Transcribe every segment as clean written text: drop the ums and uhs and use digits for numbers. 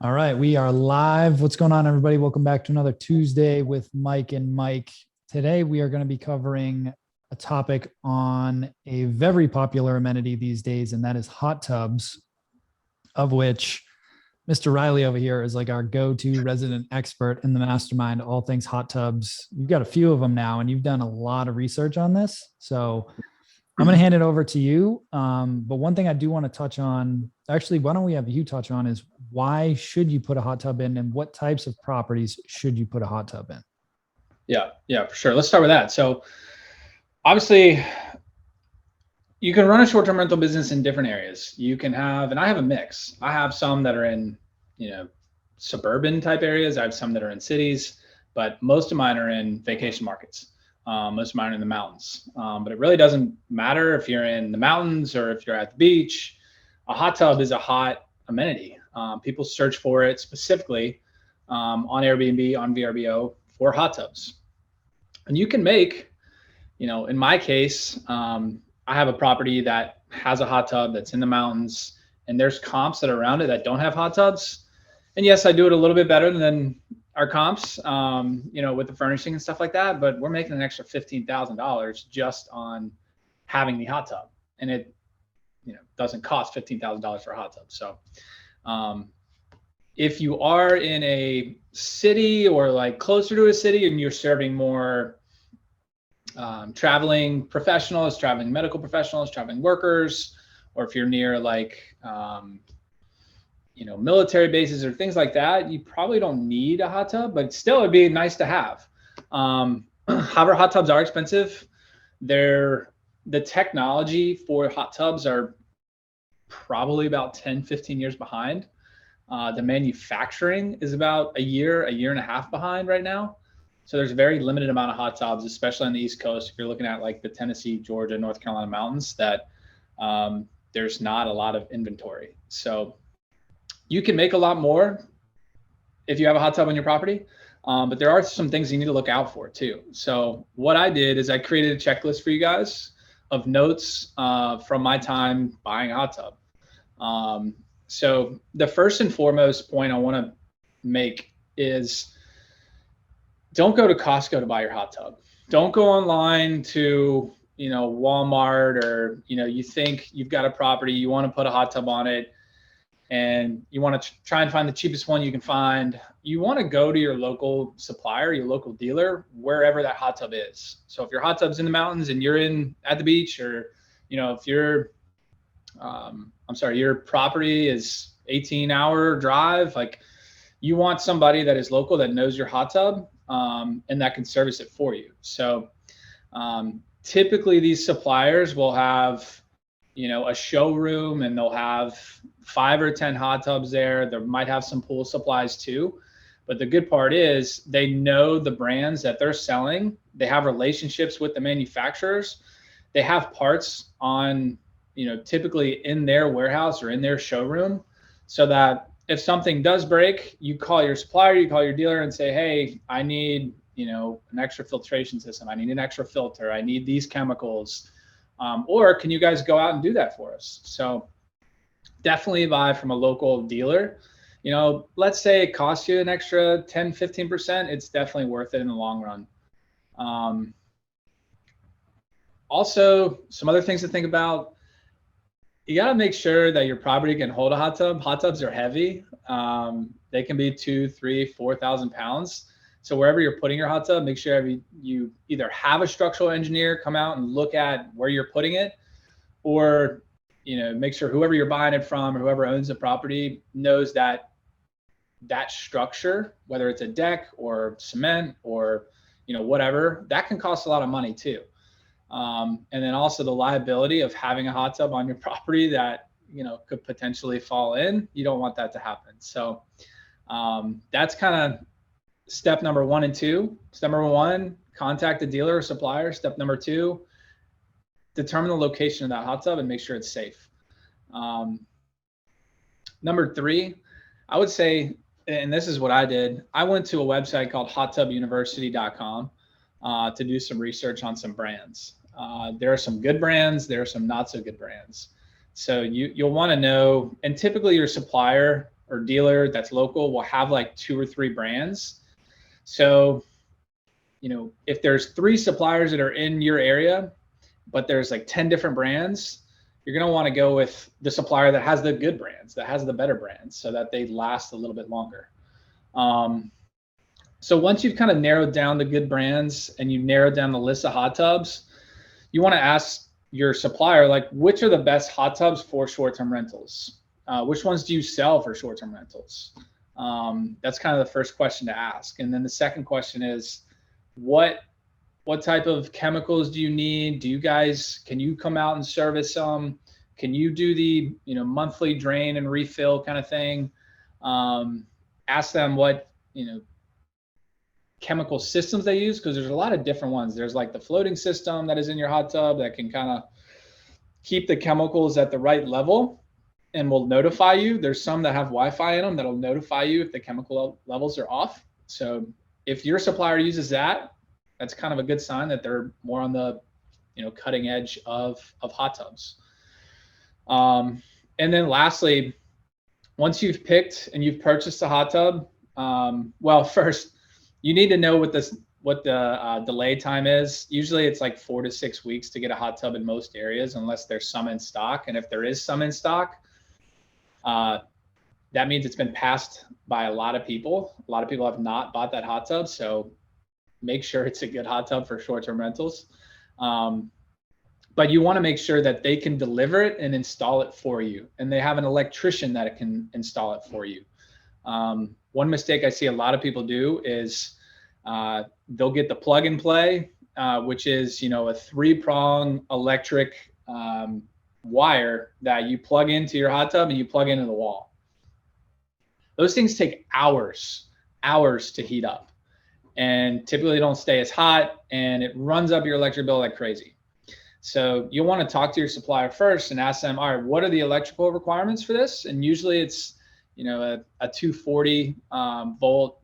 All right, we are live. What's going on, everybody? Welcome back to another Tuesday with Mike and Mike. Today, we are going to be covering a topic on a very popular amenity these days, and that is hot tubs, of which Mr. Riley over here is like our go-to resident expert in the mastermind, all things hot tubs. You've got a few of them now, and you've done a lot of research on this. So I'm going to hand it over to you. But one thing I do want to touch on, actually, why don't we have you touch on is why should you put a hot tub in and what types of properties should you put a hot tub in? Yeah, for sure. Let's start with that. So obviously you can run a short-term rental business in different areas. You can have, and I have a mix. I have some that are in, suburban type areas. I have some that are in cities, but most of mine are in vacation markets. Most of mine are in the mountains, but it really doesn't matter if you're in the mountains or if you're at the beach. A hot tub is a hot amenity. People search for it specifically on Airbnb, on VRBO for hot tubs. And you can make, in my case, I have a property that has a hot tub that's in the mountains, and there's comps that are around it that don't have hot tubs. And yes, I do it a little bit better than our comps, with the furnishing and stuff like that, but we're making an extra $15,000 just on having the hot tub. And it, doesn't cost $15,000 for a hot tub. So if you are in a city or like closer to a city and you're serving more traveling professionals, traveling medical professionals, traveling workers, or if you're near like, military bases or things like that, you probably don't need a hot tub, but still it'd be nice to have. However, hot tubs are expensive. The technology for hot tubs are probably about 10, 15 years behind. The manufacturing is about a year and a half behind right now. So there's a very limited amount of hot tubs, especially on the East Coast. If you're looking at like the Tennessee, Georgia, North Carolina mountains, that there's not a lot of inventory. So you can make a lot more if you have a hot tub on your property, but there are some things you need to look out for too. So what I did is I created a checklist for you guys of notes from my time buying a hot tub. So the first and foremost point I want to make is don't go to Costco to buy your hot tub. Don't go online to, Walmart or, you think you've got a property, you want to put a hot tub on it and you want to try and find the cheapest one you can find. You want to go to your local supplier, your local dealer, wherever that hot tub is. So if your hot tub's in the mountains and you're at the beach, or, if you're, your property is 18-hour drive, like you want somebody that is local that knows your hot tub and that can service it for you. So typically these suppliers will have, a showroom and they'll have 5 or 10 hot tubs there. There might have some pool supplies too. But the good part is they know the brands that they're selling. They have relationships with the manufacturers. They have parts on, typically in their warehouse or in their showroom, so that if something does break, you call your supplier, you call your dealer and say, hey, I need, an extra filtration system. I need an extra filter. I need these chemicals. Or can you guys go out and do that for us? So definitely buy from a local dealer. Let's say it costs you an extra 10, 15%. It's definitely worth it in the long run. Also, some other things to think about. You got to make sure that your property can hold a hot tub. Hot tubs are heavy. They can be 2,000, 3,000, 4,000 pounds. So wherever you're putting your hot tub, make sure you either have a structural engineer come out and look at where you're putting it, or make sure whoever you're buying it from or whoever owns the property knows that structure, whether it's a deck or cement or whatever, that can cost a lot of money too. And then also the liability of having a hot tub on your property that could potentially fall in. You don't want that to happen. So that's kind of step number 1 and 2. Step number 1, contact the dealer or supplier. Step number 2, determine the location of that hot tub and make sure it's safe. Number 3, I would say, and this is what I did, I went to a website called hottubuniversity.com to do some research on some brands. There are some good brands, there are some not so good brands. So you'll want to know, and typically your supplier or dealer that's local will have like 2 or 3 brands. So, if there's 3 suppliers that are in your area, but there's like 10 different brands, you're going to want to go with the supplier that has the good brands, that has the better brands, so that they last a little bit longer. So once you've kind of narrowed down the good brands and you narrowed down the list of hot tubs, you want to ask your supplier, like, which are the best hot tubs for short-term rentals? Which ones do you sell for short-term rentals? That's kind of the first question to ask. And then the second question is, what type of chemicals do you need? Can you come out and service them? Can you do the, monthly drain and refill kind of thing? Ask them what, chemical systems they use, because there's a lot of different ones. There's like the floating system that is in your hot tub that can kind of keep the chemicals at the right level and will notify you. There's some that have Wi-Fi in them that'll notify you if the chemical levels are off. So if your supplier uses that, that's kind of a good sign that they're more on the, cutting edge of hot tubs. And then lastly, once you've picked and you've purchased a hot tub, first you need to know what the delay time is. Usually it's like 4 to 6 weeks to get a hot tub in most areas, unless there's some in stock. And if there is some in stock, that means it's been passed by a lot of people. A lot of people have not bought that hot tub. So make sure it's a good hot tub for short-term rentals. But you want to make sure that they can deliver it and install it for you, and they have an electrician that can install it for you. One mistake I see a lot of people do is they'll get the plug and play, which is, a 3-prong electric wire that you plug into your hot tub and you plug into the wall. Those things take hours to heat up, and typically don't stay as hot, and it runs up your electric bill like crazy. So you'll want to talk to your supplier first and ask them, all right, what are the electrical requirements for this? And usually it's, a 240 volt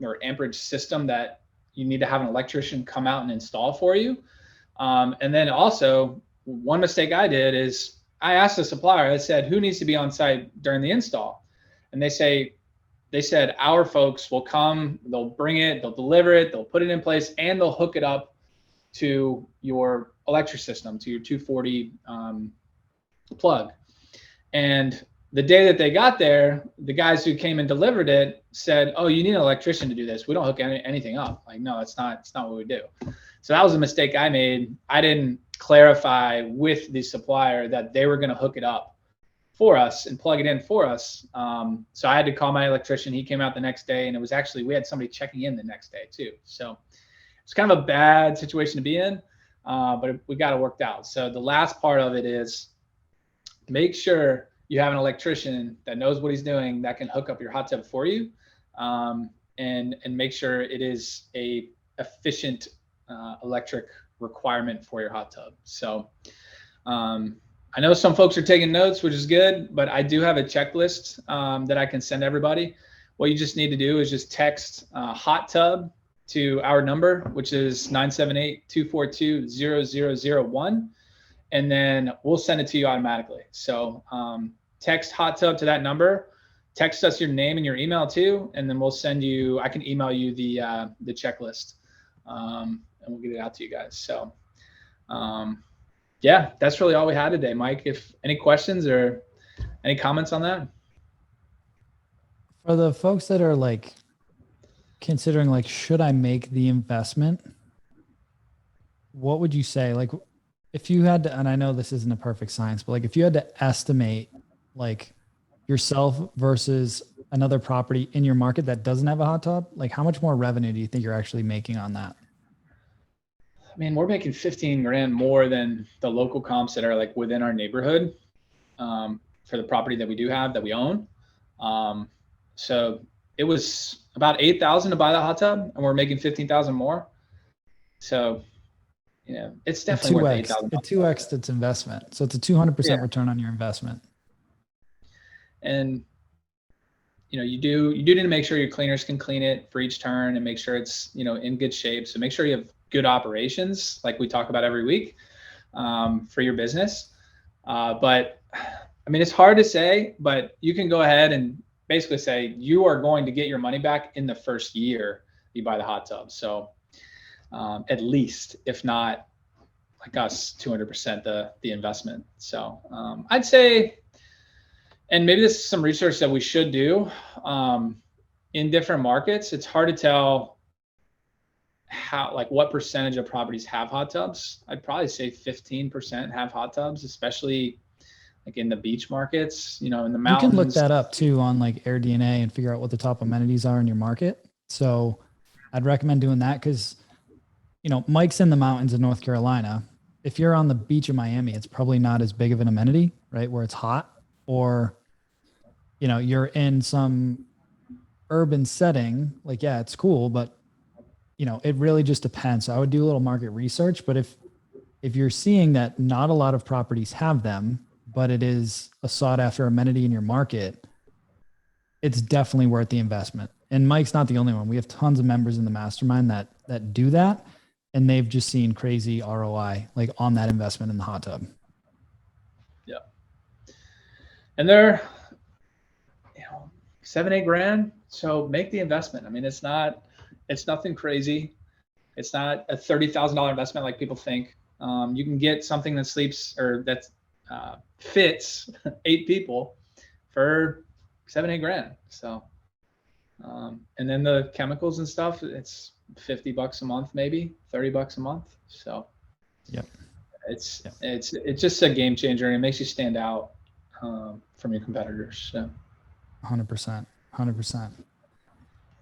or amperage system that you need to have an electrician come out and install for you. And then also, one mistake I did is I asked the supplier, I said, who needs to be on site during the install? And they said, our folks will come, they'll bring it, they'll deliver it, they'll put it in place, and they'll hook it up to your electric system, to your 240 plug. And the day that they got there, the guys who came and delivered it said, oh, you need an electrician to do this. We don't hook anything up. Like, no, it's not what we do. So that was a mistake I made. I didn't clarify with the supplier that they were going to hook it up for us and plug it in for us. So I had to call my electrician. He came out the next day, and it was actually, we had somebody checking in the next day too. So it's kind of a bad situation to be in, but we got it worked out. So the last part of it is make sure you have an electrician that knows what he's doing, that can hook up your hot tub for you, and make sure it is a efficient electric requirement for your hot tub. So I know some folks are taking notes, which is good, but I do have a checklist that I can send everybody. What you just need to do is just text hot tub to our number, which is 978-242-0001. And then we'll send it to you automatically. So text hot tub to that number, text us your name and your email too, and then we'll send you, I can email you the checklist, and we'll get it out to you guys. So yeah, that's really all we had today, Mike. If any questions or any comments on that? For the folks that are like considering, like, should I make the investment? What would you say? Like, if you had to, and I know this isn't a perfect science, but like if you had to estimate like yourself versus another property in your market that doesn't have a hot tub, like how much more revenue do you think you're actually making on that? I mean, we're making 15 grand more than the local comps that are like within our neighborhood for the property that we do have, that we own. So it was about 8,000 to buy the hot tub, and we're making 15,000 more. So, it's definitely worth 8,000. It 2x its investment. So it's a 200% return on your investment. And you do need to make sure your cleaners can clean it for each turn and make sure it's in good shape. So make sure you have good operations, like we talk about every week, for your business. But I mean, it's hard to say, but you can go ahead and basically say you are going to get your money back in the first year you buy the hot tub. So at least, if not like us, 200% the investment. So I'd say, and maybe this is some research that we should do in different markets. It's hard to tell what percentage of properties have hot tubs. I'd probably say 15% have hot tubs, especially like in the beach markets, in the mountains. You can look that up too on like AirDNA and figure out what the top amenities are in your market. So I'd recommend doing that because, Mike's in the mountains in North Carolina. If you're on the beach in Miami, it's probably not as big of an amenity, right? Where it's hot, or, you're in some urban setting, like, yeah, it's cool, but it really just depends. So I would do a little market research, but if you're seeing that not a lot of properties have them, but it is a sought after amenity in your market, it's definitely worth the investment. And Mike's not the only one. We have tons of members in the mastermind that do that, and they've just seen crazy ROI like on that investment in the hot tub. Yeah. And they're, $7-8 grand. So make the investment. I mean, it's nothing crazy. It's not a $30,000 investment like people think. You can get something that sleeps or that fits 8 people for 7-8 grand. So, and then the chemicals and stuff, it's $50 a month, maybe $30 a month. So, yep. It's just a game changer, and it makes you stand out from your competitors. So. 100%.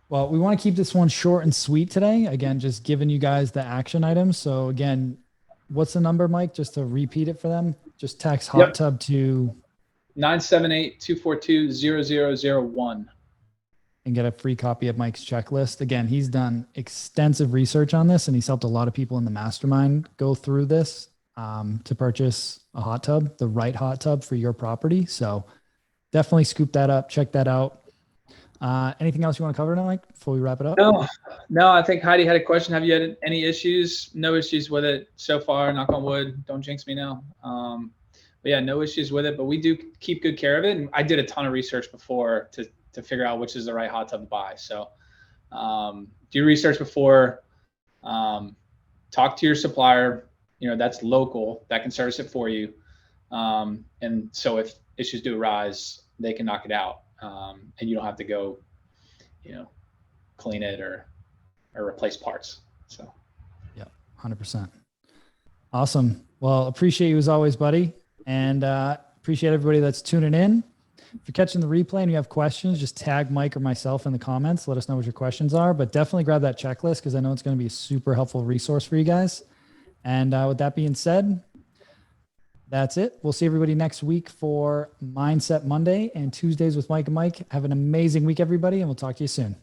Well, we want to keep this one short and sweet today. Again, just giving you guys the action items. So again, what's the number, Mike? Just to repeat it for them. Just text hot tub to 978-242-0001 and get a free copy of Mike's checklist. Again, he's done extensive research on this, and he's helped a lot of people in the mastermind go through this to purchase a hot tub, the right hot tub for your property. So definitely scoop that up, check that out. Anything else you want to cover now, Mike, before we wrap it up? No, I think Heidi had a question. Have you had any issues? No issues with it so far, knock on wood. Don't jinx me now. But yeah, no issues with it, but we do keep good care of it. And I did a ton of research before to figure out which is the right hot tub to buy. So do research before, talk to your supplier, that's local, that can service it for you. And so if issues do arise, they can knock it out. And you don't have to go, clean it or replace parts. So. Yeah, 100%. Awesome. Well, appreciate you as always, buddy. And appreciate everybody that's tuning in. If you're catching the replay and you have questions, just tag Mike or myself in the comments. Let us know what your questions are, but definitely grab that checklist because I know it's going to be a super helpful resource for you guys. And with that being said, that's it. We'll see everybody next week for Mindset Monday and Tuesdays with Mike and Mike. Have an amazing week, everybody, and we'll talk to you soon.